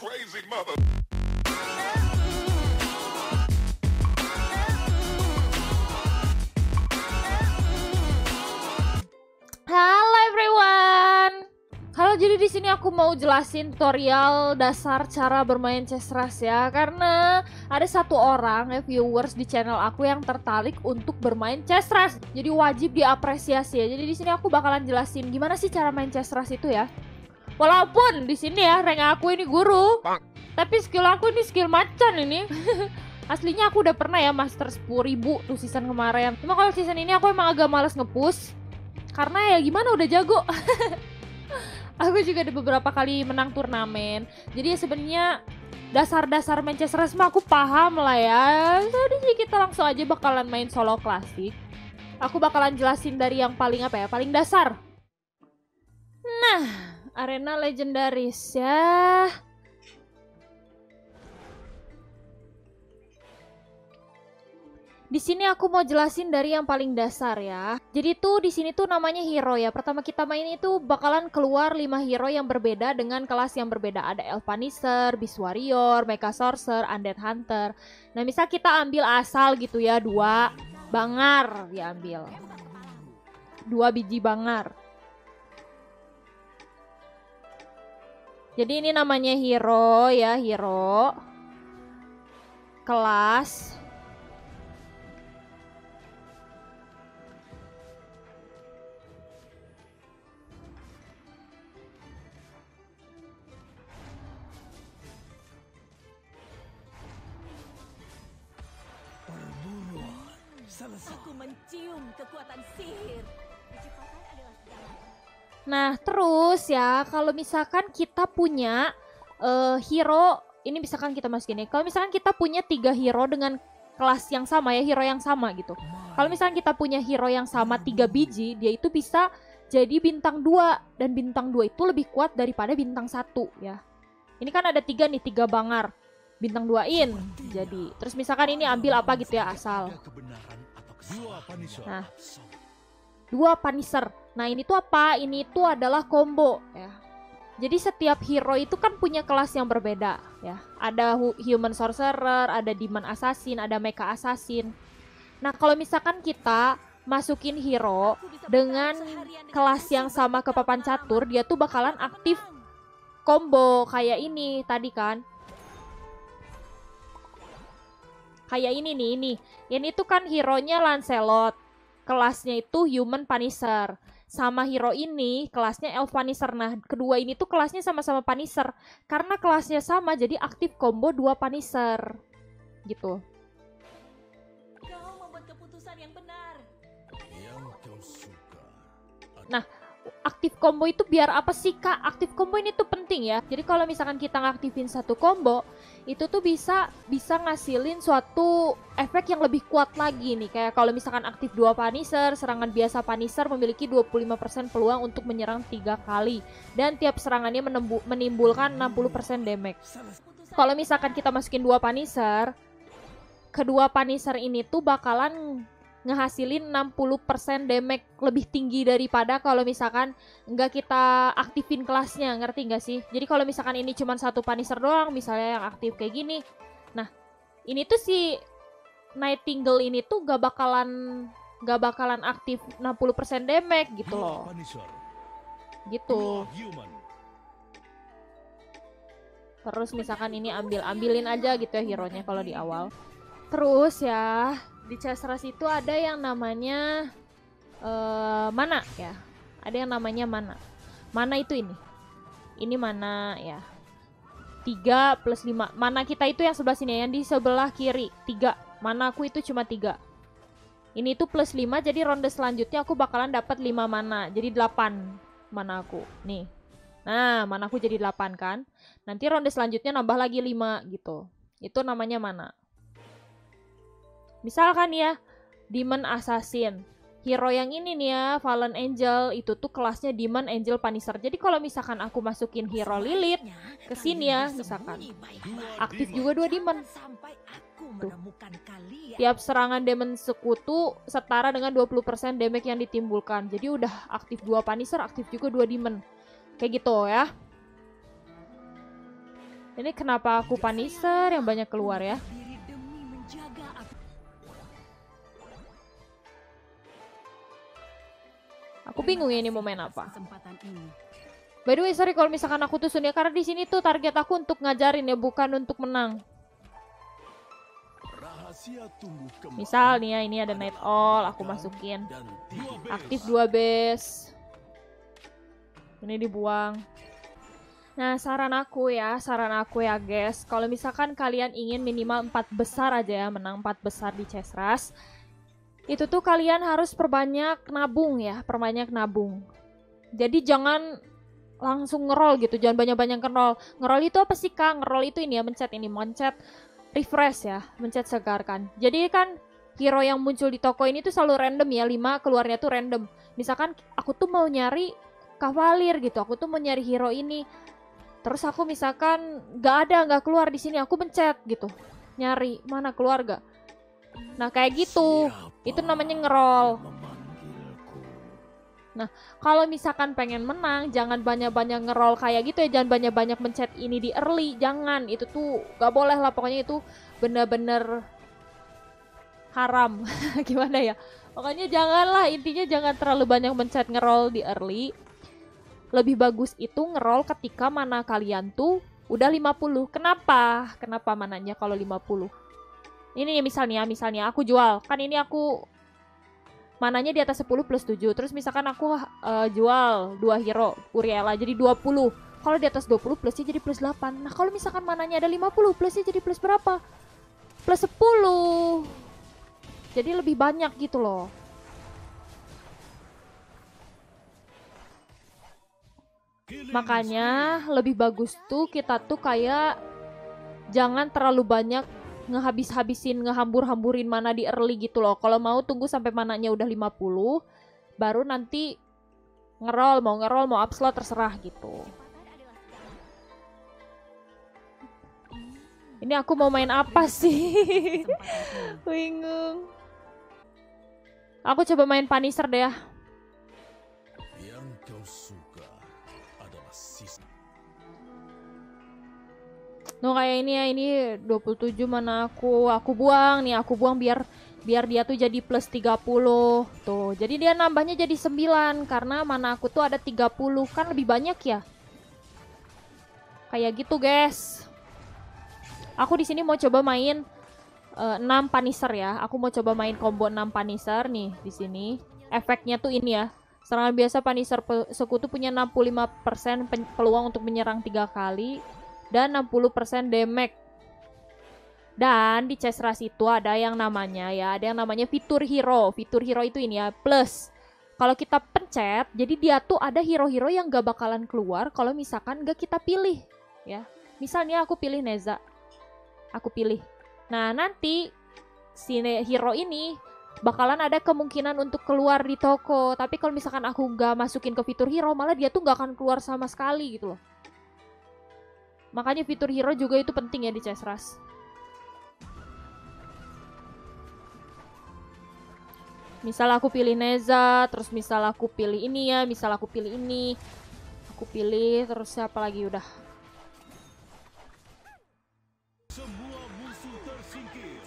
crazy mother. Halo everyone. Halo, jadi di sini aku mau jelasin tutorial dasar cara bermain Chess Rush ya, karena ada satu orang viewers di channel aku yang tertarik untuk bermain Chess Rush. Jadi wajib diapresiasi ya. Jadi di sini aku bakalan jelasin gimana sih cara main Chess Rush itu ya. Walaupun di sini ya rank aku ini guru, tapi skill aku ini skill macan ini. Aslinya aku udah pernah ya master 10.000 tuh season kemarin. Cuma kalau season ini aku emang agak males nge-push karena ya gimana udah jago. Aku juga ada beberapa kali menang turnamen. Jadi ya sebenarnya dasar-dasar main Chess Rush mah aku paham lah ya. Jadi kita langsung aja bakalan main solo klasik. Aku bakalan jelasin dari yang paling apa ya, paling dasar. Nah, arena legendaris ya. Di sini aku mau jelasin dari yang paling dasar ya. Jadi tuh di sini tuh namanya hero ya. Pertama kita main itu bakalan keluar 5 hero yang berbeda dengan kelas yang berbeda. Ada Elf Vanisher, Beast Warrior, Mecha Sorcerer, Undead Hunter. Nah, misal kita ambil asal gitu ya, 2 bangar diambil. 2 biji bangar. Jadi ini namanya hero ya, hero. Kelas Aku mencium kekuatan sihir. Kecepatan adalah segalanya. Nah, terus ya, kalau misalkan kita punya hero, ini misalkan kita masukin ya. Kalau misalkan kita punya 3 hero dengan kelas yang sama ya, hero yang sama gitu. Kalau misalkan kita punya hero yang sama 3 biji, dia itu bisa jadi bintang 2. Dan bintang 2 itu lebih kuat daripada bintang 1 ya. Ini kan ada 3 nih, 3 bangar. Bintang 2-in. Jadi, terus misalkan ini ambil apa gitu ya, asal. Nah, 2 Punisher. Nah, ini tuh apa? Ini tuh adalah combo ya. Jadi setiap hero itu kan punya kelas yang berbeda ya. Ada Human Sorcerer, ada Demon Assassin, ada Mecha Assassin. Nah, kalau misalkan kita masukin hero dengan kelas yang sama ke papan catur, dia tuh bakalan aktif combo kayak ini tadi kan. Kayak ini nih, ini. Yang itu kan hero-nya Lancelot. Kelasnya itu Human Punisher. Sama hero ini kelasnya Elf Punisher. Nah, kedua ini tuh kelasnya sama-sama Punisher. Karena kelasnya sama, jadi aktif combo 2 Punisher. Gitu. Kau membuat keputusan yang benar. Nah, aktif combo itu biar apa sih Kak? Aktif combo ini tuh penting ya. Jadi kalau misalkan kita ngaktifin satu combo, itu tuh bisa ngasilin suatu efek yang lebih kuat lagi nih. Kayak kalau misalkan aktif 2 Punisher, serangan biasa Punisher memiliki 25% peluang untuk menyerang 3 kali. Dan tiap serangannya menimbulkan 60% damage. Kalau misalkan kita masukin 2 Punisher, kedua Punisher ini tuh bakalan ngehasilin 60% damage lebih tinggi daripada kalau misalkan nggak kita aktifin kelasnya, ngerti nggak sih? Jadi kalau misalkan ini cuma 1 Punisher doang, misalnya yang aktif kayak gini, nah ini tuh si Nightingale ini tuh gak bakalan aktif 60% damage gitu loh, gitu. Terus misalkan ini ambilin aja gitu ya hero-nya kalau di awal. Terus ya di Chess Rush itu ada yang namanya mana ya. Ada yang namanya mana. Mana itu ini. Ini mana ya. 3 plus 5. Mana kita itu yang sebelah sini. Yang di sebelah kiri. 3. Mana aku itu cuma 3. Ini tuh plus 5. Jadi ronde selanjutnya aku bakalan dapat 5 mana. Jadi 8 mana aku. Nih. Nah, mana aku jadi 8 kan. Nanti ronde selanjutnya nambah lagi 5 gitu. Itu namanya mana. Misalkan ya, Demon Assassin. Hero yang ini nih ya, Fallen Angel, itu tuh kelasnya Demon Angel Punisher. Jadi kalau misalkan aku masukin hero Lilith ke sini ya, misalkan. Aktif juga 2 Demon. Tuh. Tiap serangan demon sekutu setara dengan 20% damage yang ditimbulkan. Jadi udah aktif 2 Punisher, aktif juga 2 Demon. Kayak gitu ya. Ini kenapa aku Punisher yang banyak keluar ya? Diri demi menjaga api. Aku bingung ya ini mau main apa. Kesempatan ini. By the way, sorry kalau misalkan aku tuh Sun ya, karena di sini tuh target aku untuk ngajarin ya, bukan untuk menang. Rahasia tumbuh kembang Misal nih ya, ini ada Night Owl, aku masukin. dan tidak Aktif 2 base. Ini dibuang. Nah, saran aku ya guys, kalau misalkan kalian ingin minimal 4 besar aja ya, menang 4 besar di Chess Rush, itu tuh kalian harus perbanyak nabung ya, perbanyak nabung. Jadi jangan langsung ngerol gitu, jangan banyak-banyak ngerol. Ngerol itu apa sih Kak? Ngerol itu ini ya, mencet refresh ya, mencet segarkan. Jadi kan hero yang muncul di toko ini tuh selalu random ya, 5 keluarnya tuh random. Misalkan aku tuh mau nyari Cavalier gitu, aku tuh mau nyari hero ini. Terus aku misalkan nggak keluar di sini, aku mencet gitu, nyari mana keluar gak. Nah kayak gitu, itu namanya ngerol. memanggilku. Nah, kalau misalkan pengen menang, jangan banyak-banyak ngerol kayak gitu ya, jangan banyak-banyak mencet ini di early, jangan. Itu tuh gak boleh lah, pokoknya itu bener-bener haram. Gimana ya? Pokoknya janganlah, intinya jangan terlalu banyak mencet ngerol di early. Lebih bagus itu ngerol ketika mana kalian tuh udah 50. Kenapa? Kenapa mananya kalau 50? Ini misalnya aku jual, kan ini aku mananya di atas 10 plus 7. Terus misalkan aku jual 2 hero Uriela jadi 20. Kalau di atas 20 plusnya jadi plus 8. Nah kalau misalkan mananya ada 50 plusnya jadi plus berapa? Plus 10. Jadi lebih banyak gitu loh. Makanya lebih bagus tuh kita tuh kayak jangan terlalu banyak ngehabis-habisin, ngehambur-hamburin mana di early gitu loh. Kalau mau tunggu sampai mananya udah 50, baru nanti ngerol, mau upslot terserah gitu. Ini aku mau main apa sih? Bingung. Aku coba main Punisher deh ya. Yang kau suka adalah sisa. No kayak ini ya, ini 27 mana aku buang nih, aku buang biar dia tuh jadi plus 30. Tuh, jadi dia nambahnya jadi 9 karena mana aku tuh ada 30, kan lebih banyak ya. Kayak gitu, guys. Aku di sini mau coba main 6 Punisher ya. Aku mau coba main combo 6 Punisher nih di sini. Efeknya tuh ini ya. Serangan biasa Punisher sekutu punya 65% peluang untuk menyerang 3 kali. Dan 60% damage. Dan di Chess Rush itu ada yang namanya fitur hero. Fitur hero itu ini ya, plus. Kalau kita pencet, jadi dia tuh ada hero-hero yang gak bakalan keluar kalau misalkan gak kita pilih. Ya, misalnya aku pilih Neza. Aku pilih. Nah, nanti si hero ini bakalan ada kemungkinan untuk keluar di toko. Tapi kalau misalkan aku gak masukin ke fitur hero, malah dia tuh gak akan keluar sama sekali gitu loh. Makanya fitur hero juga itu penting ya di Chess Rush. Misal aku pilih Neza, terus misal aku pilih ini ya, misal aku pilih ini. Aku pilih, terus siapa lagi udah. Semua musuh tersingkir.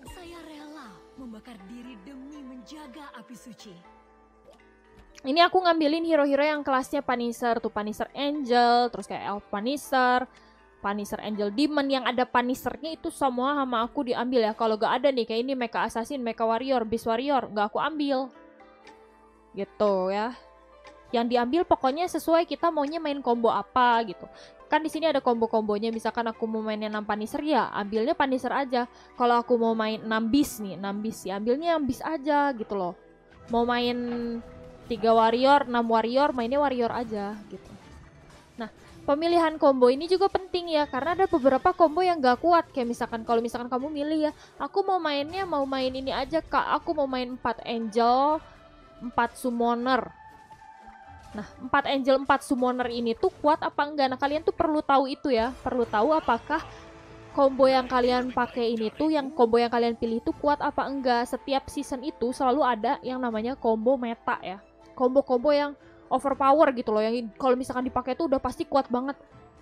Saya rela membakar diri demi menjaga api suci. Ini aku ngambilin hero-hero yang kelasnya Punisher tuh, Punisher Angel, terus kayak Elf Punisher, Punisher Angel Demon, yang ada Punishernya itu semua sama aku diambil ya. Kalau gak ada nih kayak ini Mecha Assassin, Mecha Warrior, Beast Warrior, gak aku ambil. Gitu ya. Yang diambil pokoknya sesuai kita maunya main combo apa gitu. Kan di sini ada combo-kombonya, misalkan aku mau mainnya 6 Punisher ya, ambilnya Punisher aja. Kalau aku mau main 6 Beast nih, 6 Beast ya, ambilnya 6 Beast aja gitu loh. Mau main 3 warrior, 6 warrior, mainnya warrior aja gitu. Nah, pemilihan combo ini juga penting ya, karena ada beberapa combo yang gak kuat. Kayak misalkan kalau misalkan kamu milih ya, aku mau main ini aja Kak, aku mau main 4 angel, 4 summoner. Nah, 4 angel, 4 summoner ini tuh kuat apa enggak? Nah, kalian tuh perlu tahu itu ya, perlu tahu apakah combo yang kalian pakai ini tuh, yang combo yang kalian pilih itu kuat apa enggak. Setiap season itu selalu ada yang namanya combo meta ya. Combo-combo yang overpower gitu loh, yang kalau misalkan dipakai tuh udah pasti kuat banget.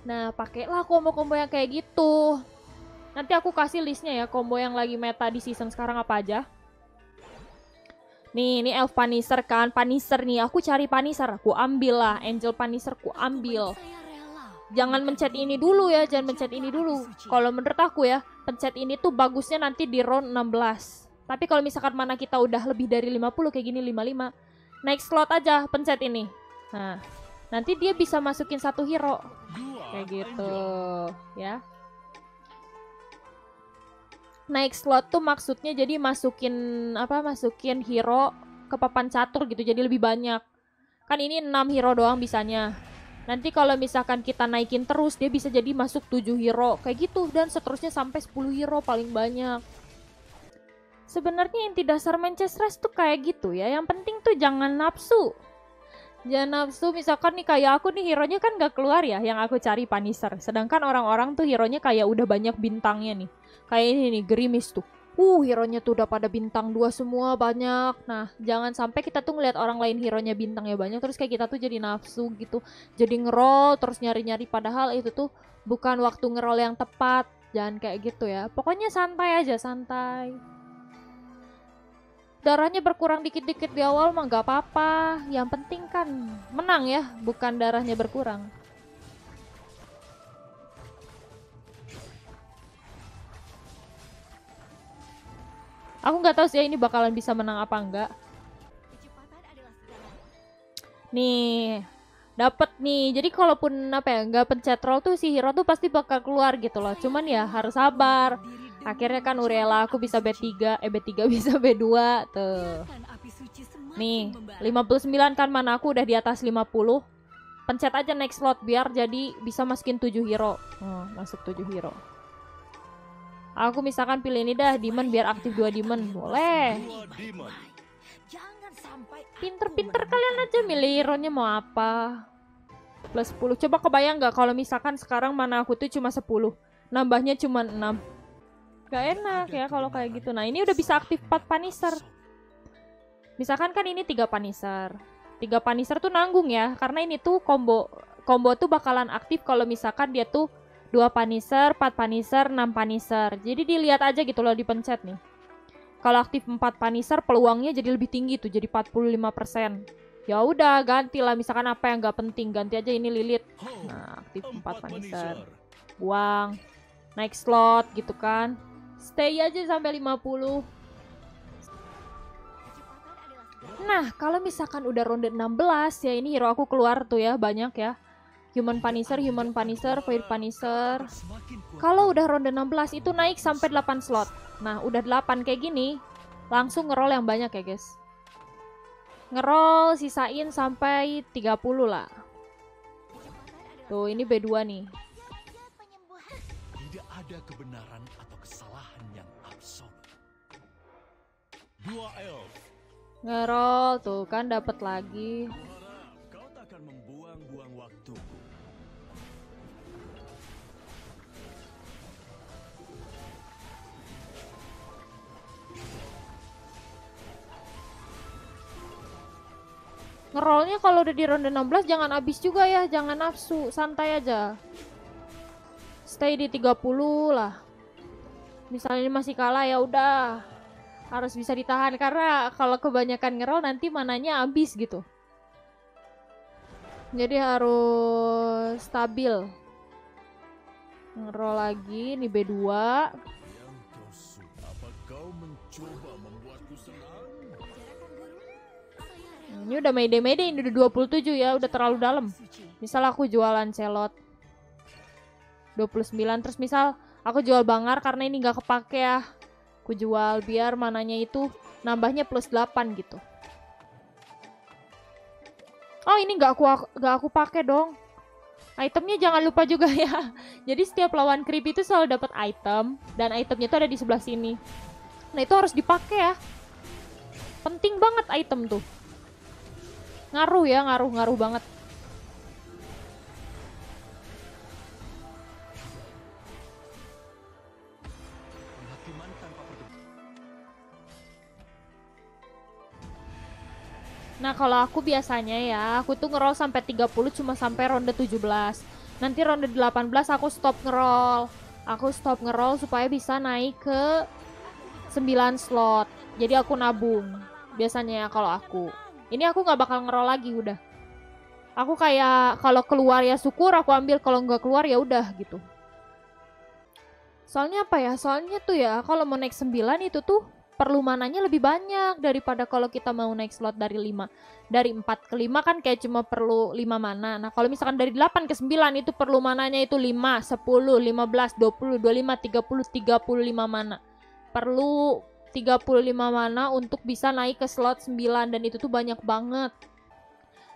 Nah, pakailah combo-combo yang kayak gitu. Nanti aku kasih listnya ya, combo yang lagi meta di season sekarang apa aja. Nih, ini Elf Punisher kan, Punisher nih, aku cari Punisher, aku ambil lah, Angel Punisher aku ambil. Jangan mencet ini dulu ya, jangan mencet ini dulu. Kalau menurut aku ya, pencet ini tuh bagusnya nanti di round 16. Tapi kalau misalkan mana kita udah lebih dari 50 kayak gini, 55, naik slot aja, pencet ini. Nah, nanti dia bisa masukin satu hero. Kayak gitu, ya. Naik slot tuh maksudnya jadi masukin hero ke papan catur gitu, jadi lebih banyak. Kan ini 6 hero doang bisanya. Nanti kalau misalkan kita naikin terus, dia bisa jadi masuk 7 hero. Kayak gitu, dan seterusnya sampai 10 hero paling banyak. Sebenarnya inti dasar main chest race tuh kayak gitu ya. Yang penting tuh jangan nafsu. Jangan nafsu, misalkan nih kayak aku nih, hero-nya kan gak keluar ya, yang aku cari Punisher. Sedangkan orang-orang tuh hero-nya kayak udah banyak bintangnya nih. Kayak ini nih, Grimis tuh. Hero-nya tuh udah pada bintang 2 semua, banyak. Nah, jangan sampai kita tuh ngeliat orang lain hero-nya bintangnya banyak, terus kayak kita tuh jadi nafsu gitu. Jadi ngeroll, terus nyari-nyari, padahal itu tuh bukan waktu ngeroll yang tepat. Jangan kayak gitu ya. Pokoknya santai aja, santai. Darahnya berkurang dikit-dikit di awal mah gak apa-apa. Yang penting kan menang ya, bukan darahnya berkurang. Aku nggak tahu sih ya ini bakalan bisa menang apa enggak. Nih, dapet nih. Jadi kalaupun nggak pencet roll tuh si hero tuh pasti bakal keluar gitu loh. Cuman ya harus sabar. Akhirnya kan Uriela aku bisa B3 bisa B2 tuh. Nih, 59 kan, mana aku udah di atas 50. Pencet aja next slot biar jadi bisa masukin 7 hero. Masuk 7 hero. Aku misalkan pilih ini dah, Demon biar aktif 2 Demon. Boleh. Pinter-pinter kalian aja milih hero-nya mau apa. Plus 10. Coba kebayang gak kalau misalkan sekarang mana aku tuh cuma 10. Nambahnya cuma 6. Gak enak ya kalau kayak gitu. Nah, ini udah bisa aktif 4 Punisher. Misalkan kan ini 3 Punisher. 3 Punisher tuh nanggung ya. Karena ini tuh combo tuh bakalan aktif kalau misalkan dia tuh 2 Punisher, 4 Punisher, 6 Punisher. Jadi dilihat aja gitu loh, dipencet nih. Kalau aktif 4 Punisher, peluangnya jadi lebih tinggi tuh, jadi 45%. Ya udah, gantilah misalkan apa yang gak penting, ganti aja ini Lilith. Nah, aktif 4 Punisher. Buang. Naik slot gitu kan. Stay aja sampai 50. Nah, kalau misalkan udah ronde 16 ya, ini hero aku keluar tuh ya, banyak ya. Human Punisher, Fire Punisher. Kalau udah ronde 16 itu naik sampai 8 slot. Nah, udah 8 kayak gini, langsung ngeroll yang banyak ya, guys. Ngeroll sisain sampai 30 lah. Tuh, ini B2 nih. Tidak ada kebenaran atau kesalahan yang absolut. 2 elf. Ngeroll tuh kan dapat lagi. Kau tak akan membuang-buang waktu. Ngerollnya kalau udah di ronde 16 jangan habis juga ya, jangan nafsu, santai aja. Stay di 30 lah. Misalnya masih kalah ya udah, harus bisa ditahan karena kalau kebanyakan ngeroll nanti mananya habis gitu. Jadi harus stabil. Ngeroll lagi, nih B2. Yang kau suka, apa kau mencoba membuatku senang? Ini udah Mayday, ini udah 27 ya, udah terlalu dalam. Misal aku jualan celot 29, terus misal aku jual bangar karena ini nggak kepake ya. Aku jual biar mananya itu nambahnya plus 8 gitu. Oh, ini nggak aku pakai dong. Itemnya jangan lupa juga ya. Jadi setiap lawan creep itu selalu dapat item, dan itemnya itu ada di sebelah sini. Nah, itu harus dipakai ya. Penting banget item tuh. Ngaruh ya, ngaruh banget. Nah, kalau aku biasanya ya, aku tuh ngeroll sampai 30 cuma sampai ronde 17. Nanti ronde 18 aku stop ngeroll. Aku stop ngeroll supaya bisa naik ke 9 slot. Jadi aku nabung. Biasanya ya kalau aku. Ini aku nggak bakal ngeroll lagi udah. Aku kayak kalau keluar ya syukur aku ambil, kalau nggak keluar ya udah gitu. Soalnya apa ya? Soalnya tuh ya kalau mau naik 9 itu tuh perlu mananya lebih banyak daripada kalau kita mau naik slot dari 5. Dari 4 ke 5 kan kayak cuma perlu 5 mana. Nah, kalau misalkan dari 8 ke 9 itu perlu mananya itu 5, 10, 15, 20, 25, 30, 35 mana. Perlu 35 mana untuk bisa naik ke slot 9 dan itu tuh banyak banget.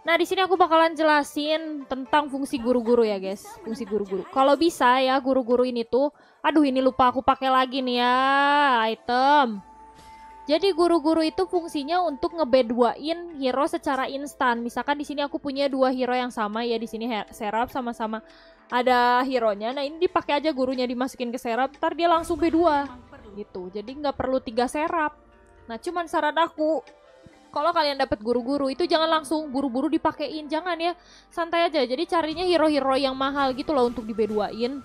Nah, di sini aku bakalan jelasin tentang fungsi guru-guru ya, guys. Fungsi guru-guru. Kalau bisa ya guru-guru ini tuh, aduh ini lupa aku pakai lagi nih ya, item. Jadi guru-guru itu fungsinya untuk nge-B2-in hero secara instan. Misalkan di sini aku punya 2 hero yang sama ya, di sini Serap sama-sama ada hero-nya. Nah, ini dipakai aja gurunya dimasukin ke Serap, ntar dia langsung B2 gitu. Jadi nggak perlu 3 Serap. Nah, cuman saran aku, kalau kalian dapat guru-guru itu jangan langsung buru-buru dipakein, jangan ya. Santai aja. Jadi carinya hero-hero yang mahal gitu loh untuk di B2-in.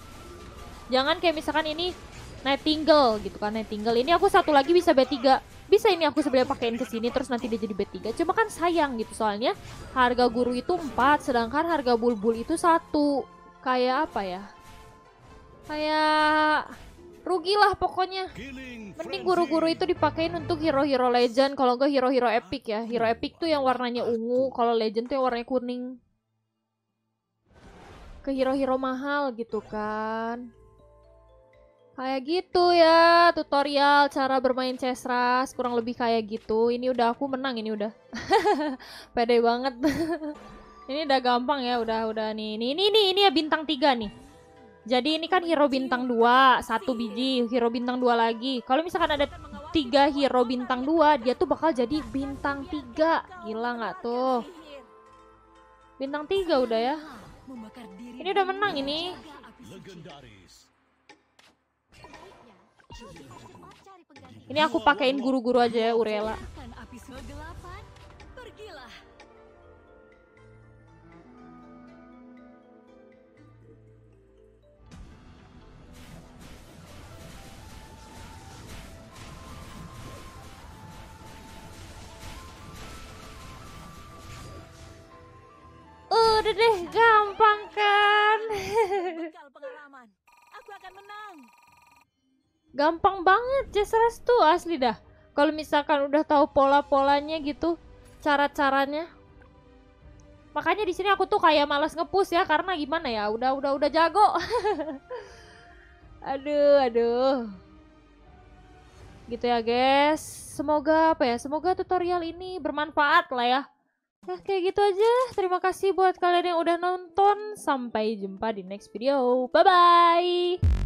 Jangan kayak misalkan ini Nightingale gitu kan, Nightingale. Ini aku satu lagi bisa B3. Bisa ini aku sebenarnya pakein ke sini terus nanti dia jadi B3. Cuma kan sayang gitu soalnya harga guru itu 4 sedangkan harga bulbul itu 1. Kayak apa ya? Kayak rugilah pokoknya. Mending guru-guru itu dipakein untuk hero-hero legend, kalau enggak hero-hero epic ya. Hero epic tuh yang warnanya ungu, kalau legend tuh yang warnanya kuning. Ke hero-hero mahal gitu kan. Kayak gitu ya, tutorial cara bermain Cesras, kurang lebih kayak gitu. Ini udah aku menang ini udah. Pede banget. Ini udah gampang ya, udah nih. Ini ya bintang 3 nih. Jadi ini kan hero bintang 2, 1 biji, hero bintang 2 lagi. Kalau misalkan ada 3 hero bintang 2, dia tuh bakal jadi bintang 3. Gila nggak tuh? Bintang 3 udah ya. Ini udah menang ini. Ini aku pakein guru-guru aja ya, Urela. Udah deh, gampang kan? Aku akan menang. Gampang banget Cesras tuh asli dah. Kalau misalkan udah tahu pola-polanya gitu, cara-caranya. Makanya di sini aku tuh kayak malas nge-push ya karena gimana ya, udah jago. Aduh. Gitu ya guys. Semoga apa ya? Semoga tutorial ini bermanfaat lah ya. Nah, kayak gitu aja. Terima kasih buat kalian yang udah nonton. Sampai jumpa di next video. Bye-bye.